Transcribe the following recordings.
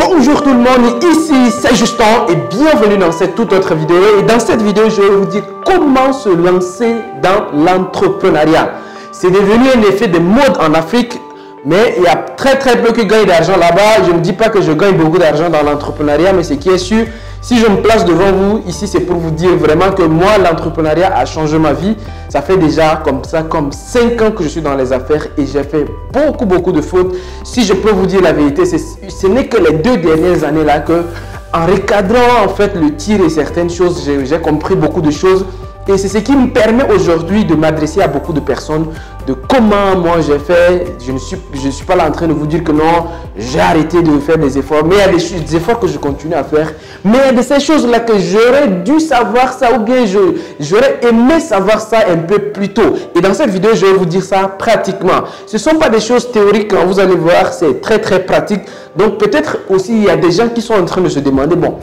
Bonjour tout le monde, ici c'est Justin et bienvenue dans cette toute autre vidéo. Et dans cette vidéo, je vais vous dire comment se lancer dans l'entrepreneuriat. C'est devenu un effet de mode en Afrique, mais il y a très peu qui gagnent d'argent là-bas. Je ne dis pas que je gagne beaucoup d'argent dans l'entrepreneuriat, mais ce qui est sûr, si je me place devant vous, ici c'est pour vous dire vraiment que moi, l'entrepreneuriat a changé ma vie. Ça fait déjà comme 5 ans que je suis dans les affaires et j'ai fait beaucoup de fautes. Si je peux vous dire la vérité, ce n'est que les 2 dernières années là que, en recadrant en fait le tir et certaines choses, j'ai compris beaucoup de choses. Et c'est ce qui me permet aujourd'hui de m'adresser à beaucoup de personnes, de comment moi j'ai fait. Je ne suis pas là en train de vous dire que non, j'ai arrêté de faire des efforts. Mais il y a des efforts que je continue à faire. Mais il y a de ces choses-là que j'aurais dû savoir ça ou bien j'aurais aimé savoir ça un peu plus tôt. Et dans cette vidéo, je vais vous dire ça pratiquement. Ce ne sont pas des choses théoriques, quand vous allez voir, c'est très pratique. Donc peut-être aussi, il y a des gens qui sont en train de se demander, bon,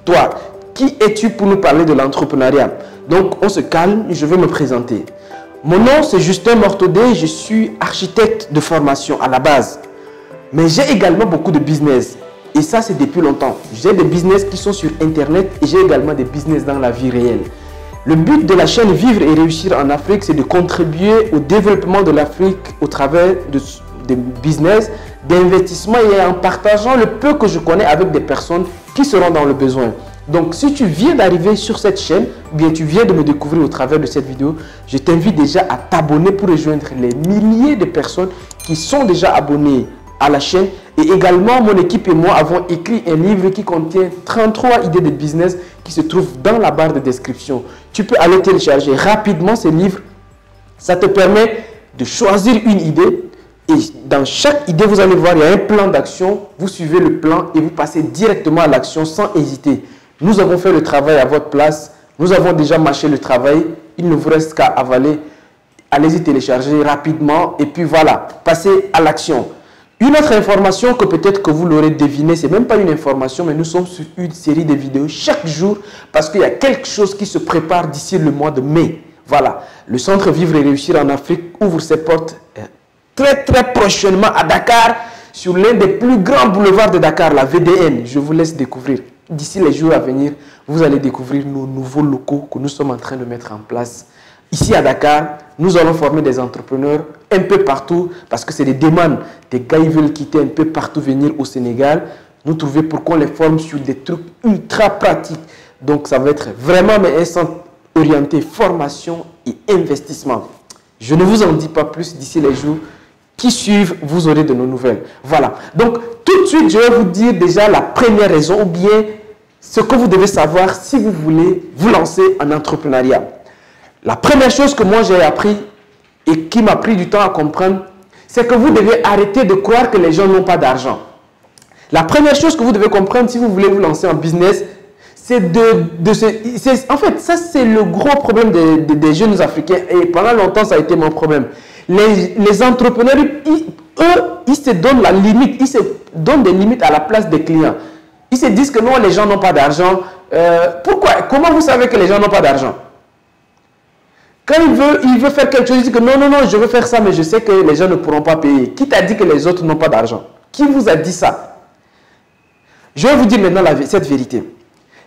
toi, qui es-tu pour nous parler de l'entrepreneuriat? Donc, on se calme, je vais me présenter. Mon nom, c'est Justin Mortodé, je suis architecte de formation à la base. Mais j'ai également beaucoup de business. Et ça, c'est depuis longtemps. J'ai des business qui sont sur Internet et j'ai également des business dans la vie réelle. Le but de la chaîne Vivre et Réussir en Afrique, c'est de contribuer au développement de l'Afrique au travers de business, d'investissement et en partageant le peu que je connais avec des personnes qui seront dans le besoin. Donc, si tu viens d'arriver sur cette chaîne, bien tu viens de me découvrir au travers de cette vidéo, je t'invite déjà à t'abonner pour rejoindre les milliers de personnes qui sont déjà abonnées à la chaîne. Et également, mon équipe et moi avons écrit un livre qui contient 33 idées de business qui se trouvent dans la barre de description. Tu peux aller télécharger rapidement ce livre. Ça te permet de choisir une idée. Et dans chaque idée, vous allez voir, il y a un plan d'action. Vous suivez le plan et vous passez directement à l'action sans hésiter. Nous avons fait le travail à votre place. Nous avons déjà mâché le travail. Il ne vous reste qu'à avaler. Allez-y télécharger rapidement. Et puis voilà, passez à l'action. Une autre information que peut-être que vous l'aurez deviné, ce n'est même pas une information, mais nous sommes sur une série de vidéos chaque jour parce qu'il y a quelque chose qui se prépare d'ici le mois de mai. Voilà, le Centre Vivre et Réussir en Afrique ouvre ses portes très prochainement à Dakar, sur l'un des plus grands boulevards de Dakar, la VDN. Je vous laisse découvrir. D'ici les jours à venir, vous allez découvrir nos nouveaux locaux que nous sommes en train de mettre en place. Ici à Dakar, nous allons former des entrepreneurs un peu partout parce que c'est des demandes. Des gars, ils veulent quitter un peu partout, venir au Sénégal. Nous trouver pour qu'on les forme sur des trucs ultra pratiques. Donc, ça va être vraiment un centre orienté formation et investissement. Je ne vous en dis pas plus d'ici les jours qui suivent, vous aurez de nos nouvelles. Voilà. Donc, tout de suite, je vais vous dire déjà la première raison ou bien ce que vous devez savoir si vous voulez vous lancer en entrepreneuriat. La première chose que moi j'ai appris et qui m'a pris du temps à comprendre, c'est que vous devez arrêter de croire que les gens n'ont pas d'argent. La première chose que vous devez comprendre si vous voulez vous lancer en business, c'est en fait, ça c'est le gros problème des jeunes Africains et pendant longtemps ça a été mon problème. Les entrepreneurs, ils se donnent la limite, ils se donnent des limites à la place des clients. Ils se disent que non, les gens n'ont pas d'argent. Pourquoi? Comment vous savez que les gens n'ont pas d'argent? Quand il veut faire quelque chose, il dit que non, je veux faire ça, mais je sais que les gens ne pourront pas payer. Qui t'a dit que les autres n'ont pas d'argent? Qui vous a dit ça? Je vais vous dire maintenant cette vérité.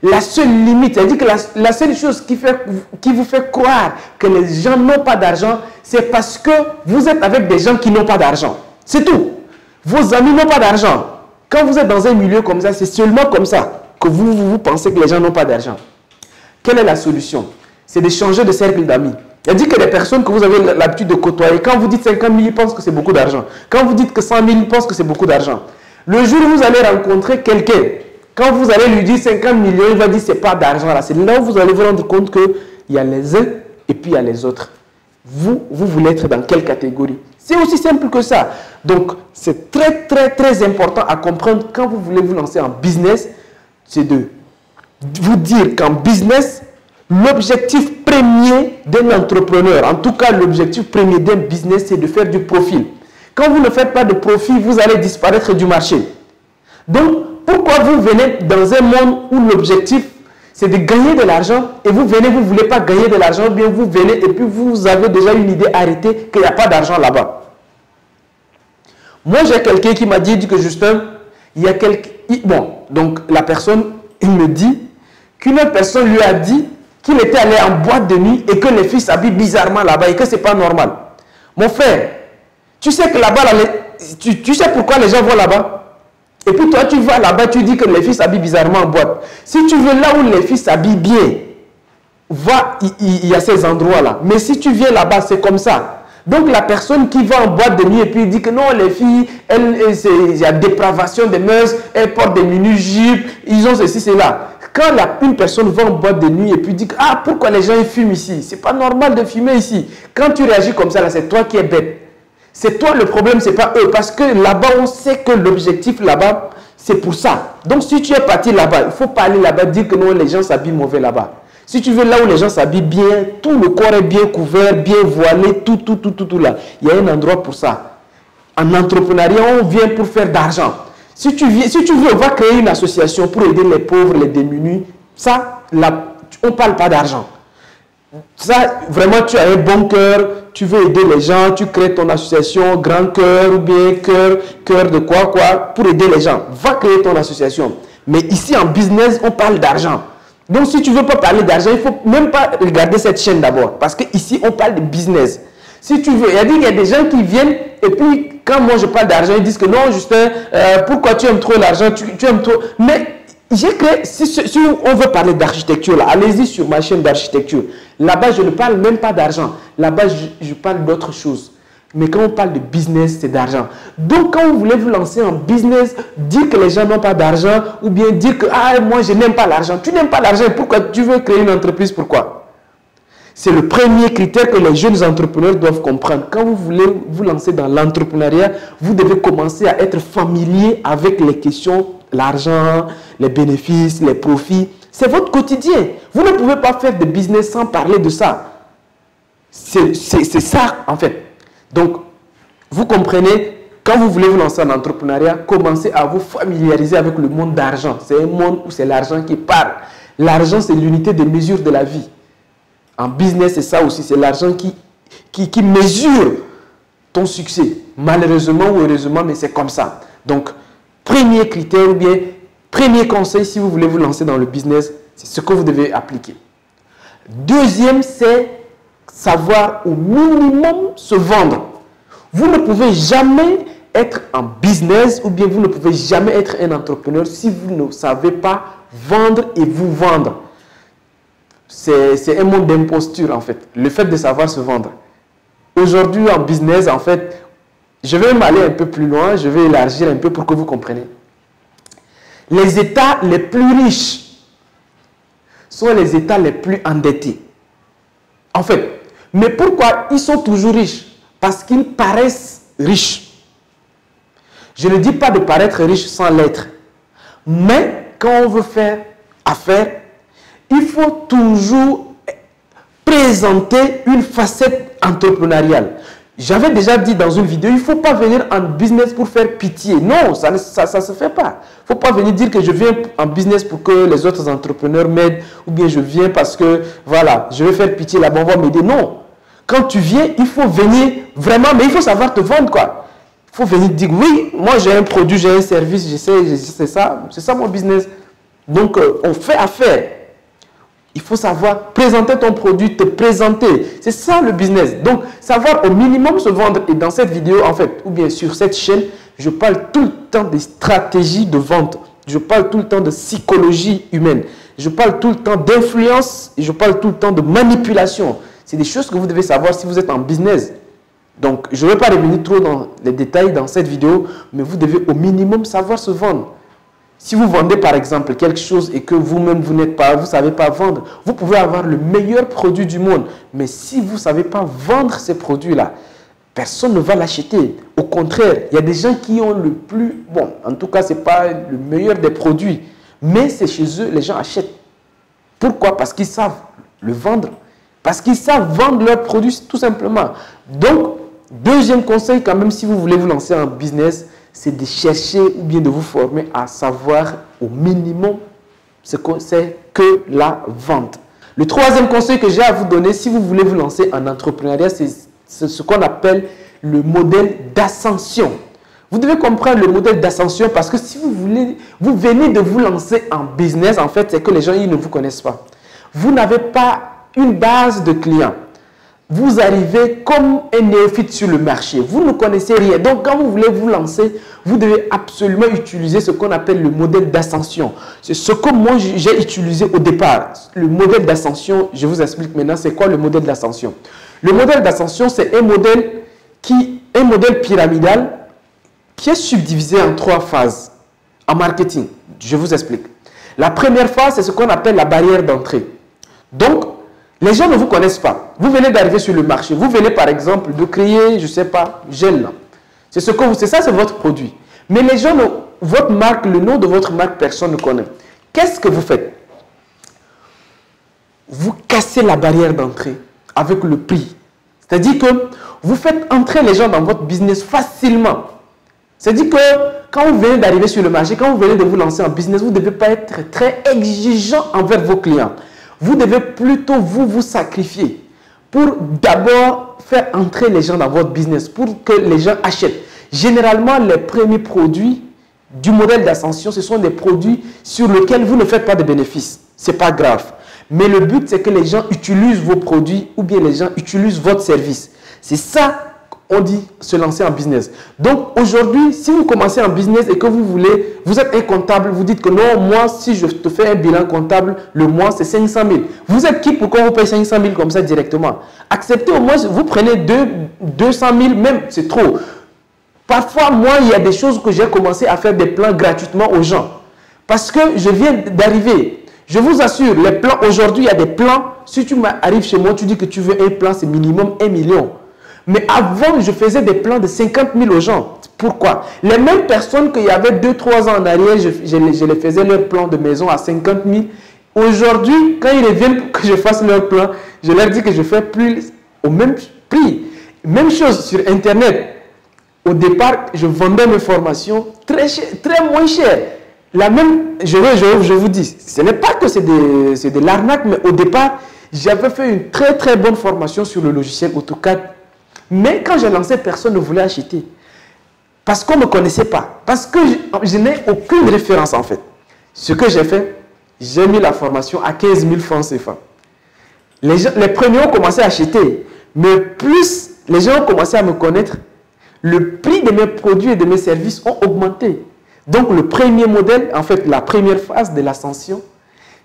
La seule limite, c'est-à-dire que la seule chose qui vous fait croire que les gens n'ont pas d'argent, c'est parce que vous êtes avec des gens qui n'ont pas d'argent. C'est tout. Vos amis n'ont pas d'argent. Quand vous êtes dans un milieu comme ça, c'est seulement comme ça que vous pensez que les gens n'ont pas d'argent. Quelle est la solution? C'est de changer de cercle d'amis. C'est-à-dire que les personnes que vous avez l'habitude de côtoyer, quand vous dites 50 000, ils pensent que c'est beaucoup d'argent. Quand vous dites que 100 000, ils pensent que c'est beaucoup d'argent. Le jour où vous allez rencontrer quelqu'un, quand vous allez lui dire 50 millions, il va dire c'est pas d'argent là. C'est là où vous allez vous rendre compte qu'il y a les uns et puis il y a les autres. Vous voulez être dans quelle catégorie? C'est aussi simple que ça. Donc, c'est très important à comprendre quand vous voulez vous lancer en business. C'est de vous dire qu'en business, l'objectif premier d'un entrepreneur, en tout cas l'objectif premier d'un business, c'est de faire du profit. Quand vous ne faites pas de profit, vous allez disparaître du marché. Donc, pourquoi vous venez dans un monde où l'objectif, c'est de gagner de l'argent et vous venez, vous ne voulez pas gagner de l'argent, bien vous venez et puis vous avez déjà une idée arrêtée qu'il n'y a pas d'argent là-bas. Moi, j'ai quelqu'un qui m'a dit que Justin, il bon, donc la personne, il me dit qu'une autre personne lui a dit qu'il était allé en boîte de nuit et que les filles s'habillent bizarrement là-bas et que c'est pas normal. Mon frère, tu sais que là-bas, tu sais pourquoi les gens vont là-bas? Et puis toi, tu vas là-bas, tu dis que les filles s'habillent bizarrement en boîte. Si tu veux là où les filles s'habillent bien, va, il y a ces endroits-là. Mais si tu viens là-bas, c'est comme ça. Donc la personne qui va en boîte de nuit et puis dit que non, les filles, il y a dépravation des mœurs, elles portent des mini-jupes, ils ont ceci, cela. Quand une personne va en boîte de nuit et puis dit que ah, pourquoi les gens ils fument ici? C'est pas normal de fumer ici. Quand tu réagis comme ça, là, c'est toi qui es bête. C'est toi le problème, c'est pas eux. Parce que là-bas, on sait que l'objectif là-bas, c'est pour ça. Donc si tu es parti là-bas, il ne faut pas aller là-bas dire que non, les gens s'habillent mauvais là-bas. Si tu veux là où les gens s'habillent bien, tout le corps est bien couvert, bien voilé, tout là. Il y a un endroit pour ça. En entrepreneuriat, on vient pour faire d'argent. Si tu veux, on va créer une association pour aider les pauvres, les démunis. Ça, là, on ne parle pas d'argent. Ça, vraiment, tu as un bon cœur, tu veux aider les gens, tu crées ton association, grand cœur ou bien cœur de quoi, pour aider les gens. Va créer ton association. Mais ici, en business, on parle d'argent. Donc, si tu ne veux pas parler d'argent, il ne faut même pas regarder cette chaîne d'abord. Parce qu'ici, on parle de business. Si tu veux, il y a des gens qui viennent et puis, quand moi je parle d'argent, ils disent que non, Justin, pourquoi tu aimes trop l'argent, tu aimes trop. Mais j'ai créé, si on veut parler d'architecture, allez-y sur ma chaîne d'architecture. Là-bas, je ne parle même pas d'argent. Là-bas, je parle d'autre chose. Mais quand on parle de business, c'est d'argent. Donc, quand vous voulez vous lancer en business, dire que les gens n'ont pas d'argent ou bien dire que ah, moi, je n'aime pas l'argent. Tu n'aimes pas l'argent, pourquoi tu veux créer une entreprise? Pourquoi? C'est le premier critère que les jeunes entrepreneurs doivent comprendre. Quand vous voulez vous lancer dans l'entrepreneuriat, vous devez commencer à être familier avec les questions, l'argent, les bénéfices, les profits. C'est votre quotidien. Vous ne pouvez pas faire de business sans parler de ça. C'est ça, en fait. Donc, vous comprenez, quand vous voulez vous lancer en entrepreneuriat, commencez à vous familiariser avec le monde d'argent. C'est un monde où c'est l'argent qui parle. L'argent, c'est l'unité de mesure de la vie. En business, c'est ça aussi. C'est l'argent qui mesure ton succès. Malheureusement ou heureusement, mais c'est comme ça. Donc, premier critère ou bien premier conseil, si vous voulez vous lancer dans le business, c'est ce que vous devez appliquer. Deuxième, c'est savoir au minimum se vendre. Vous ne pouvez jamais être en business ou bien vous ne pouvez jamais être un entrepreneur si vous ne savez pas vendre et vous vendre. C'est un monde d'imposture en fait, le fait de savoir se vendre. Aujourd'hui en business, en fait, je vais même aller un peu plus loin, je vais élargir un peu pour que vous compreniez. Les États les plus riches sont les États les plus endettés. En fait, mais pourquoi ils sont toujours riches? Parce qu'ils paraissent riches. Je ne dis pas de paraître riche sans l'être. Mais quand on veut faire affaire, il faut toujours présenter une facette entrepreneuriale. J'avais déjà dit dans une vidéo, il ne faut pas venir en business pour faire pitié. Non, ça ne se fait pas. Il ne faut pas venir dire que je viens en business pour que les autres entrepreneurs m'aident ou bien je viens parce que, voilà, je vais faire pitié là-bas, on va m'aider. Non. Quand tu viens, il faut venir vraiment, mais il faut savoir te vendre, quoi. Il faut venir dire, oui, moi j'ai un produit, j'ai un service, c'est ça mon business. Donc, on fait affaire. Il faut savoir présenter ton produit, te présenter. C'est ça le business. Donc, savoir au minimum se vendre. Et dans cette vidéo, en fait, ou bien sur cette chaîne, je parle tout le temps des stratégies de vente. Je parle tout le temps de psychologie humaine. Je parle tout le temps d'influence et je parle tout le temps de manipulation. C'est des choses que vous devez savoir si vous êtes en business. Donc, je ne vais pas revenir trop dans les détails dans cette vidéo, mais vous devez au minimum savoir se vendre. Si vous vendez par exemple quelque chose et que vous-même vous ne savez pas vendre, vous pouvez avoir le meilleur produit du monde. Mais si vous ne savez pas vendre ces produits-là, personne ne va l'acheter. Au contraire, il y a des gens qui ont le plus... Bon, en tout cas, ce n'est pas le meilleur des produits. Mais c'est chez eux, les gens achètent. Pourquoi? Parce qu'ils savent le vendre. Parce qu'ils savent vendre leurs produits tout simplement. Donc, deuxième conseil quand même, si vous voulez vous lancer en business, c'est de chercher ou bien de vous former à savoir au minimum ce que c'est que la vente. Le troisième conseil que j'ai à vous donner, si vous voulez vous lancer en entrepreneuriat, c'est ce qu'on appelle le modèle d'ascension. Vous devez comprendre le modèle d'ascension parce que si vous venez de vous lancer en business, en fait, c'est que les gens ils ne vous connaissent pas. Vous n'avez pas une base de clients. Vous arrivez comme un néophyte sur le marché. Vous ne connaissez rien. Donc, quand vous voulez vous lancer, vous devez absolument utiliser ce qu'on appelle le modèle d'ascension. C'est ce que moi, j'ai utilisé au départ. Le modèle d'ascension, je vous explique maintenant, c'est quoi le modèle d'ascension. Le modèle d'ascension, c'est un modèle pyramidal qui est subdivisé en 3 phases en marketing. Je vous explique. La première phase, c'est ce qu'on appelle la barrière d'entrée. Donc, les gens ne vous connaissent pas. Vous venez d'arriver sur le marché. Vous venez par exemple de créer, je ne sais pas, gel. C'est ce que vous, c'est ça, c'est votre produit. Mais les gens, votre marque, le nom de votre marque, personne ne connaît. Qu'est-ce que vous faites? Vous cassez la barrière d'entrée avec le prix. C'est-à-dire que vous faites entrer les gens dans votre business facilement. C'est-à-dire que quand vous venez d'arriver sur le marché, quand vous venez de vous lancer en business, vous ne devez pas être très exigeant envers vos clients. Vous devez plutôt vous sacrifier pour d'abord faire entrer les gens dans votre business, pour que les gens achètent. Généralement, les premiers produits du modèle d'ascension, ce sont des produits sur lesquels vous ne faites pas de bénéfices. Ce n'est pas grave. Mais le but, c'est que les gens utilisent vos produits ou bien les gens utilisent votre service. C'est ça qu'on dit se lancer en business. Donc aujourd'hui, si vous commencez en business et que vous êtes un comptable, vous dites que non, moi, si je te fais un bilan comptable, le mois, c'est 500 000. Vous êtes qui pour qu'on vous paye 500 000 comme ça directement? Acceptez au moins, vous prenez 200 000, même, c'est trop. Parfois, moi, il y a des choses que j'ai commencé à faire des plans gratuitement aux gens. Parce que je viens d'arriver. Je vous assure, les plans, aujourd'hui, il y a des plans. Si tu arrives chez moi, tu dis que tu veux un plan, c'est minimum 1 million. Mais avant, je faisais des plans de 50 000 aux gens. Pourquoi? Les mêmes personnes qu'il y avait 2-3 ans en arrière, je les faisais leur plan de maison à 50 000. Aujourd'hui, quand ils reviennent pour que je fasse leur plan, je leur dis que je fais plus au même prix. Même chose sur Internet. Au départ, je vendais mes formations très cher, très moins cher. La même, je vous dis, ce n'est pas que c'est de l'arnaque, mais au départ, j'avais fait une très très bonne formation sur le logiciel AutoCAD. Mais quand j'ai lancé, personne ne voulait acheter. Parce qu'on ne me connaissait pas. Parce que je n'ai aucune référence en fait. Ce que j'ai fait, j'ai mis la formation à 15 000 francs CFA. Les premiers ont commencé à acheter. Mais plus les gens ont commencé à me connaître, le prix de mes produits et de mes services ont augmenté. Donc le premier modèle, en fait la première phase de l'ascension,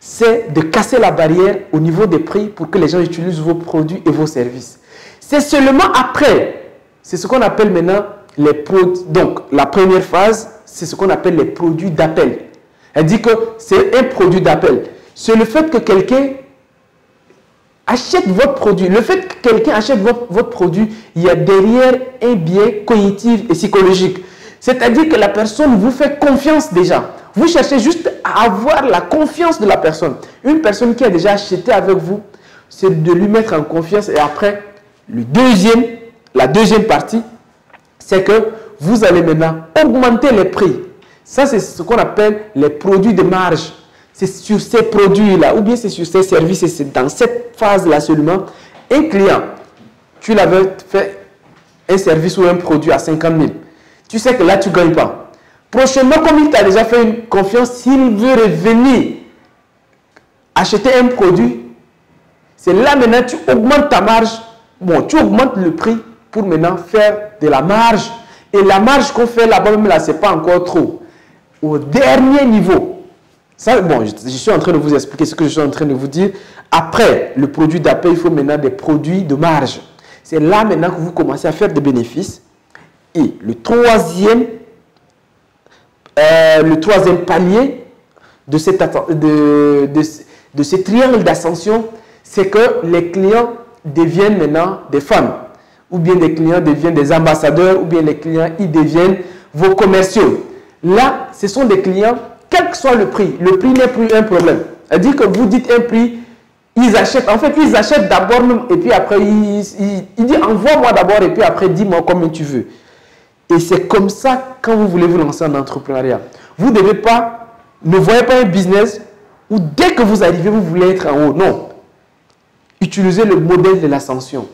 c'est de casser la barrière au niveau des prix pour que les gens utilisent vos produits et vos services. C'est seulement après, c'est ce qu'on appelle maintenant les produits. Donc, la première phase, c'est ce qu'on appelle les produits d'appel. Elle dit que c'est un produit d'appel. C'est le fait que quelqu'un achète votre produit. Le fait que quelqu'un achète votre produit, il y a derrière un biais cognitif et psychologique. C'est-à-dire que la personne vous fait confiance déjà. Vous cherchez juste à avoir la confiance de la personne. Une personne qui a déjà acheté avec vous, c'est de lui mettre en confiance et après, la deuxième partie, c'est que vous allez maintenant augmenter les prix. Ça, c'est ce qu'on appelle les produits de marge. C'est sur ces produits-là, ou bien c'est sur ces services, et c'est dans cette phase-là seulement. Un client, tu l'avais fait un service ou un produit à 50 000. Tu sais que là, tu ne gagnes pas. Prochainement, comme il t'a déjà fait une confiance, s'il veut revenir acheter un produit, c'est là maintenant tu augmentes ta marge. Bon, tu augmentes le prix pour maintenant faire de la marge. Et la marge qu'on fait là-bas, même là, ce n'est pas encore trop. Au dernier niveau, ça, bon, je suis en train de vous expliquer ce que je suis en train de vous dire. Après le produit d'appel, il faut maintenant des produits de marge. C'est là maintenant que vous commencez à faire des bénéfices. Et le troisième palier de ce triangle d'ascension, c'est que les clients deviennent maintenant des fans, ou bien les clients deviennent des ambassadeurs, ou bien les clients ils deviennent vos commerciaux. Là, ce sont des clients, quel que soit le prix n'est plus un problème. C'est-à-dire que vous dites un prix, ils achètent. En fait, ils achètent d'abord même, et puis après, ils disent envoie-moi d'abord, et puis après, dis-moi combien tu veux. Et c'est comme ça quand vous voulez vous lancer en entrepreneuriat. Vous ne voyez pas un business où dès que vous arrivez, vous voulez être en haut. Non. Utilisez le modèle de l'ascension.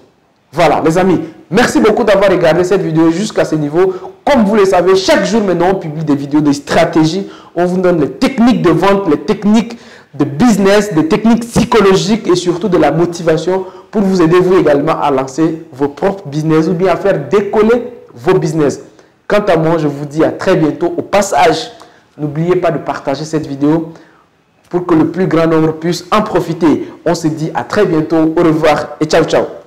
Voilà, les amis. Merci beaucoup d'avoir regardé cette vidéo jusqu'à ce niveau. Comme vous le savez, chaque jour maintenant, on publie des vidéos de stratégie. On vous donne les techniques de vente, les techniques de business, des techniques psychologiques et surtout de la motivation pour vous aider vous également à lancer vos propres business ou bien à faire décoller vos business. Quant à moi, je vous dis à très bientôt. Au passage, n'oubliez pas de partager cette vidéo pour que le plus grand nombre puisse en profiter. On se dit à très bientôt. Au revoir et ciao, ciao.